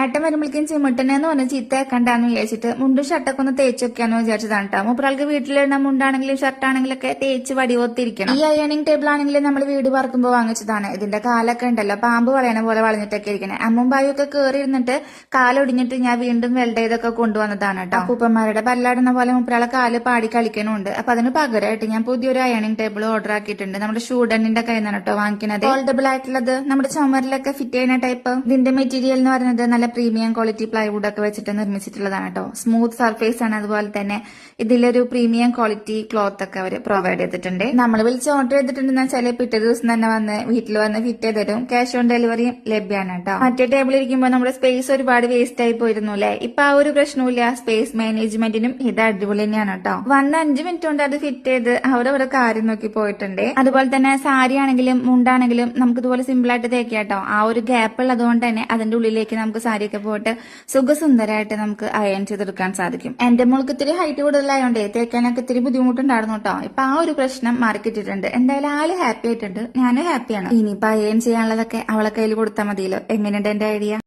ഏട്ടൻ വരുമ്പോഴേക്കും ചിമിട്ടനെന്ന് പറഞ്ഞ് ചീത്തയാക്കണ്ടാന്ന് വിചാരിച്ചിട്ട് മുണ്ടും ഷർട്ടൊക്കെ ഒന്ന് തേച്ച് വെക്കാന്ന് വിചാരിച്ചതാണ് കേട്ടോ. മൂപ്പറാൾക്ക് വീട്ടിലിടുന്ന മുണ്ടാണെങ്കിലും ഷർട്ടാണെങ്കിലും ഒക്കെ തേച്ച് വടിവോത്തിരിക്കണം. ഈ അയണിംഗ് ടേബിൾ ആണെങ്കിലും നമ്മൾ വീട് പറക്കുമ്പോൾ വാങ്ങിച്ചതാണ്. ഇതിന്റെ കാലൊക്കെ ഉണ്ടല്ലോ പാമ്പ് വളയണ പോലെ വളഞ്ഞിട്ടൊക്കെ ഇരിക്കണേ. അമ്മും ബായും ഒക്കെ കയറി ഇരുന്നിട്ട് കാലൊടിഞ്ഞിട്ട് ഞാൻ വീണ്ടും വെൽഡ് ചെയ്തൊക്കെ കൊണ്ടുവന്നതാണ് കേട്ടോ. അപ്പൂപ്പന്മാരുടെ പല്ലാടുന്ന പോലെ മൂപ്പറാളെ കാല് പാടി കളിക്കണുണ്ട്. അപ്പൊ അതിന് പകരമായിട്ട് ഞാൻ പുതിയൊരു അയണിംഗ് ടേബിൾ ഓർഡർ ആക്കിയിട്ടുണ്ട്. നമ്മുടെ ഷൂഡണിന്റെ കയ്യിൽ നിന്നാണ് കേട്ടോ വാങ്ങിക്കുന്നത്. ഫോൾഡബിൾ ആയിട്ടുള്ളത്, നമ്മുടെ ചുമരിലൊക്കെ ഫിറ്റ് ചെയ്യുന്ന ടൈപ്പ്. ഇതിന്റെ മെറ്റീരിയൽ എന്ന് പറയുന്നത് നല്ല പ്രീമിയം ക്വാളിറ്റി പ്ലൈവുഡ് ഒക്കെ വെച്ചിട്ട് നിർമ്മിച്ചിട്ടുള്ളതാണ് കേട്ടോ. സ്മൂത്ത് സർഫേസ് ആണ്. അതുപോലെ തന്നെ ഇതിലൊരു പ്രീമിയം ക്വാളിറ്റി ക്ലോത്ത് ഒക്കെ അവർ പ്രൊവൈഡ് ചെയ്തിട്ടുണ്ട്. നമ്മൾ വിളിച്ച് ഓർഡർ ചെയ്തിട്ടുണ്ടെന്ന് വെച്ചാൽ പിറ്റേ ദിവസം തന്നെ വന്ന് വീട്ടിൽ വന്ന് ഫിറ്റ് ചെയ്ത് തരും. ക്യാഷ് ഓൺ ഡെലിവറിയും ലഭ്യമാണ് കേട്ടോ. മറ്റേ ടേബിൾ ഇരിക്കുമ്പോൾ നമ്മുടെ സ്പേസ് ഒരുപാട് വേസ്റ്റ് ആയി പോയിരുന്നു അല്ലെ. ഇപ്പൊ ആ ഒരു പ്രശ്നമില്ല. സ്പേസ് മാനേജ്മെന്റിനും ഇത് അടിപൊളി തന്നെയാണ് കേട്ടോ. വന്ന് 5 മിനിറ്റ് കൊണ്ട് അത് ഫിറ്റ് ചെയ്ത് അവിടെ കാര്യം നോക്കി പോയിട്ടുണ്ട്. അതുപോലെ തന്നെ സാരി ആണെങ്കിലും മുണ്ടാണെങ്കിലും നമുക്ക് ഇതുപോലെ സിമ്പിൾ ആയിട്ട് തേക്കാം കേട്ടോ. ആ ഒരു ഗ്യാപ്പ് ഉള്ളതുകൊണ്ട് തന്നെ അതിന്റെ ഉള്ളിലേക്ക് നമുക്ക് സാരിയൊക്കെ പോയിട്ട് സുഖസുന്ദരമായിട്ട് നമുക്ക് അയൺ ചെയ്തെടുക്കാൻ സാധിക്കും. എന്റെ മോൾക്ക് ഇത്തിരി ഹൈറ്റ് കൂടുതലായോണ്ടേ തേക്കാനൊക്കെ ഇത്തിരി ബുദ്ധിമുട്ടുണ്ടായിരുന്നു കേട്ടോ. ഇപ്പൊ ആ ഒരു പ്രശ്നം മാറിക്കിട്ടിട്ടുണ്ട്. എന്തായാലും ആള് ഹാപ്പി ആയിട്ടുണ്ട്, ഞാനും ഹാപ്പിയാണ്. ഇനിയിപ്പൊ അയൺ ചെയ്യാനുള്ളതൊക്കെ അവളെ കയ്യിൽ കൊടുത്താൽ മതിയല്ലോ. എങ്ങനെയുണ്ട് എന്റെ ഐഡിയ?